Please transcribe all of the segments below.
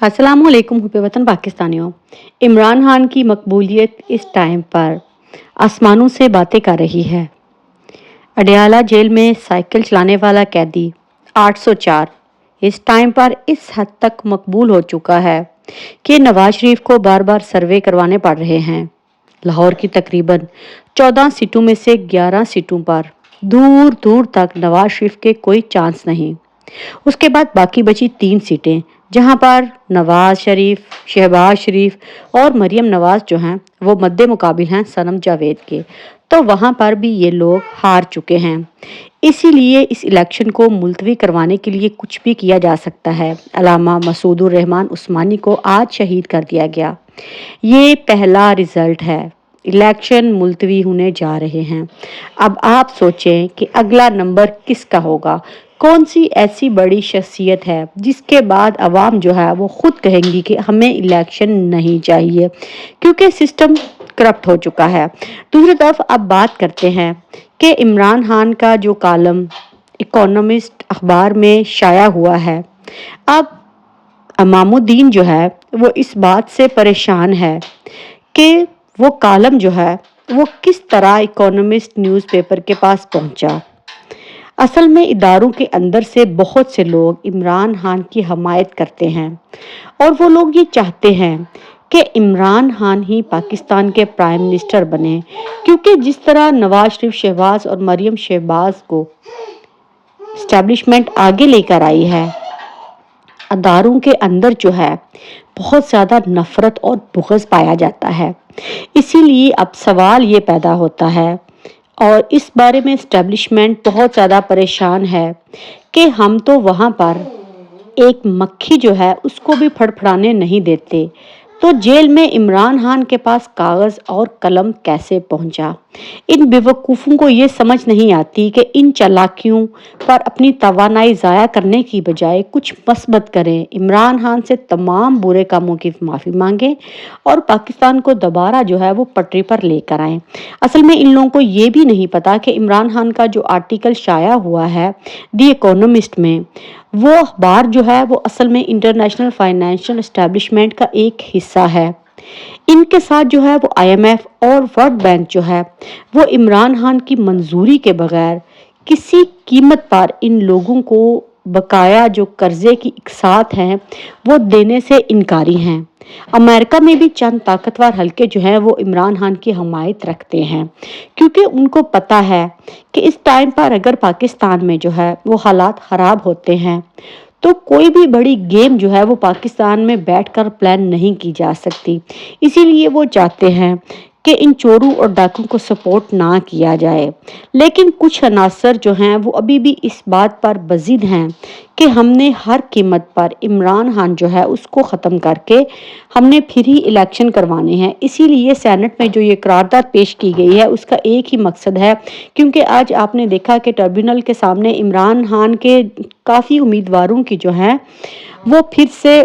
अस्सलाम वालेकुम हुब्बे वतन पाकिस्तानियों। इमरान खान की मकबूलियत इस टाइम पर आसमानों से बातें कर रही है। अडयाला जेल में साइकिल चलाने वाला कैदी 804 इस टाइम पर इस हद तक मकबूल हो चुका है कि नवाज शरीफ को बार बार सर्वे करवाने पड़ रहे हैं। लाहौर की तकरीबन 14 सीटों में से 11 सीटों पर दूर दूर तक नवाज शरीफ के कोई चांस नहीं। उसके बाद बाकी बची 3 सीटें जहां पर नवाज शरीफ, शहबाज शरीफ और मरियम नवाज जो हैं वो मद्दे मुकाबिल हैं सनम जावेद के। तो वहां पर भी ये लोग हार चुके हैं। इसीलिए इस इलेक्शन को मुलतवी करवाने के लिए कुछ भी किया जा सकता है। अलामा मसूदुर रहमान उस्मानी को आज शहीद कर दिया गया। ये पहला रिजल्ट है। इलेक्शन मुलतवी होने जा रहे हैं। अब आप सोचें कि अगला नंबर किसका होगा। कौन सी ऐसी बड़ी शख्सियत है जिसके बाद अवाम जो है वो खुद कहेंगी कि हमें इलेक्शन नहीं चाहिए, क्योंकि सिस्टम करप्ट हो चुका है। दूसरी तरफ अब बात करते हैं कि इमरान खान का जो कॉलम इकोनॉमिस्ट अखबार में शाया हुआ है, अब इमामुद्दीन जो है वो इस बात से परेशान है कि वो कॉलम जो है वो किस तरह इकोनॉमिस्ट न्यूज़पेपर के पास पहुंचा। असल में इदारों के अंदर से बहुत से लोग इमरान खान की हमायत करते हैं और वो लोग ये चाहते हैं कि इमरान खान ही पाकिस्तान के प्राइम मिनिस्टर बने, क्योंकि जिस तरह नवाज शरीफ शहबाज और मरियम शहबाज को इस्टेब्लिशमेंट आगे लेकर आई है, अदारों के अंदर जो है बहुत ज़्यादा नफरत और बुग़्ज़ पाया जाता है। इसीलिए अब सवाल ये पैदा होता है और इस बारे में इस्टेब्लिशमेंट बहुत ज़्यादा परेशान है कि हम तो वहाँ पर एक मक्खी जो है उसको भी फड़फड़ाने नहीं देते, तो जेल में इमरान खान के पास कागज़ और कलम कैसे पहुंचा। इन बेवकूफ़ों को ये समझ नहीं आती कि इन चालाकियों पर अपनी तवानाई ज़ाया करने की बजाय कुछ मस्बत करें, इमरान खान से तमाम बुरे कामों की माफ़ी मांगें और पाकिस्तान को दोबारा जो है वो पटरी पर लेकर आएँ। असल में इन लोगों को ये भी नहीं पता कि इमरान खान का जो आर्टिकल शाया हुआ है दी इकोनॉमिस्ट में, वो अखबार जो है वो असल में इंटरनेशनल फाइनेंशियल एस्टेब्लिशमेंट का एक हिस्सा है। इनके साथ जो है वो आईएमएफ और वर्ल्ड बैंक जो है वो इमरान खान की मंजूरी के बगैर किसी कीमत पर इन लोगों को बकाया जो कर्जे की इकसात हैं वो देने से इनकारी हैं। अमेरिका में भी चंद ताकतवर हलके जो हैं वो इमरान खान की हमायत रखते हैं, क्योंकि उनको पता है कि इस टाइम पर अगर पाकिस्तान में जो है वो हालात ख़राब होते हैं तो कोई भी बड़ी गेम जो है वो पाकिस्तान में बैठकर प्लान नहीं की जा सकती। इसीलिए वो चाहते हैं कि इन चोरों और डाकुओं को सपोर्ट ना किया जाए। लेकिन कुछ अनासर जो हैं वो अभी भी इस बात पर बज़िद हैं कि हमने हर कीमत पर इमरान खान जो है उसको ख़त्म करके हमने फिर ही इलेक्शन करवाने हैं। इसीलिए सेनेट में जो ये करारदाद पेश की गई है उसका एक ही मकसद है, क्योंकि आज आपने देखा कि ट्रिब्यूनल के सामने इमरान खान के काफ़ी उम्मीदवारों की जो हैं वो फिर से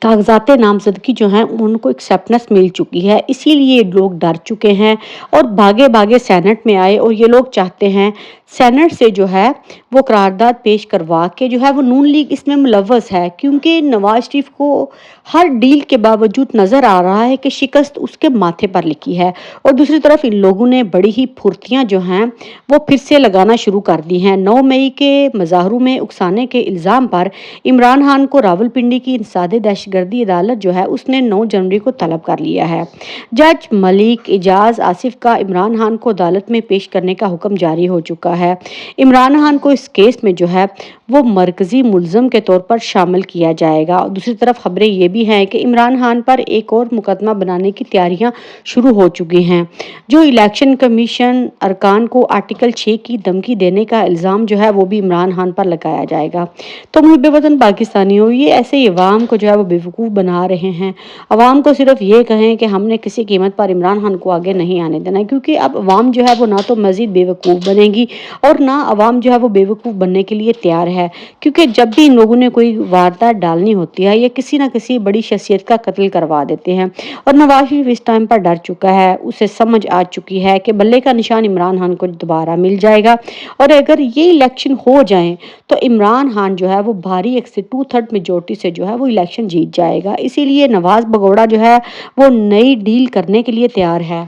कागजात नामजदगी जो हैं उनको एक्सेप्टेंस मिल चुकी है। इसीलिए लोग डर चुके हैं और भागे भागे सेनेट में आए और ये लोग चाहते हैं सेनेट से जो है वो करारदाद पेश करवा के जो है वो नून लीग इसमें मुलव्वस है, क्योंकि नवाज शरीफ को हर डील के बावजूद नज़र आ रहा है कि शिकस्त उसके माथे पर लिखी है। और दूसरी तरफ इन लोगों ने बड़ी ही फुर्तियाँ जो हैं वो फिर से लगाना शुरू कर दी हैं। 9 मई के मज़ाहरों में उकसाने के इल्ज़ाम पर इमरान खान को रावलपिंडी की इंसदाद दहशतगर्दी अदालत जो है उसने 9 जनवरी को तलब कर लिया है। जज मलिक एजाज आसिफ का इमरान खान को अदालत में पेश करने का हुक्म जारी हो चुका है। इमरान खान को इस केस में जो है वो मरकजी मुलज़म के तौर पर शामिल किया जाएगा। और दूसरी तरफ खबरें ये भी हैं कि इमरान खान पर एक और मुकदमा बनाने की तैयारियां शुरू हो चुकी हैं। जो इलेक्शन कमीशन अरकान को आर्टिकल 6 की धमकी देने का इल्ज़ाम जो है वो भी इमरान खान पर लगाया जाएगा। तो मुझे वतन पाकिस्तानियों, ये ऐसे अवाम को जो है वो बेवकूफ़ बना रहे हैं। अवाम को सिर्फ ये कहें कि हमने किसी कीमत पर इमरान खान को आगे नहीं आने देना, क्योंकि अब अवाम जो है वो ना तो मज़ीद बेवकूफ़ बनेगी और ना अवाम जो है वो बेवकूफ़ बनने के लिए तैयार है। ہے، کیونکہ جب بھی ان لوگوں نے کوئی واردات ڈالنی ہوتی ہے یہ کسی نہ کسی بڑی شخصیت کا قتل کروا دیتے ہیں، اور نواز شریف اس ٹائم پر ڈر چکا ہے، اسے سمجھ آ چکی ہے کہ بلے کا نشان عمران خان کو دوبارہ مل جائے گا، اور اگر یہ الیکشن ہو جائیں تو عمران خان جو ہے وہ بھاری 2/3 میجورٹی سے جو ہے وہ الیکشن جیت جائے گا۔ اسی لیے نواز بگوڑا جو ہے وہ نئی ڈیل کرنے کے لیے تیار ہے۔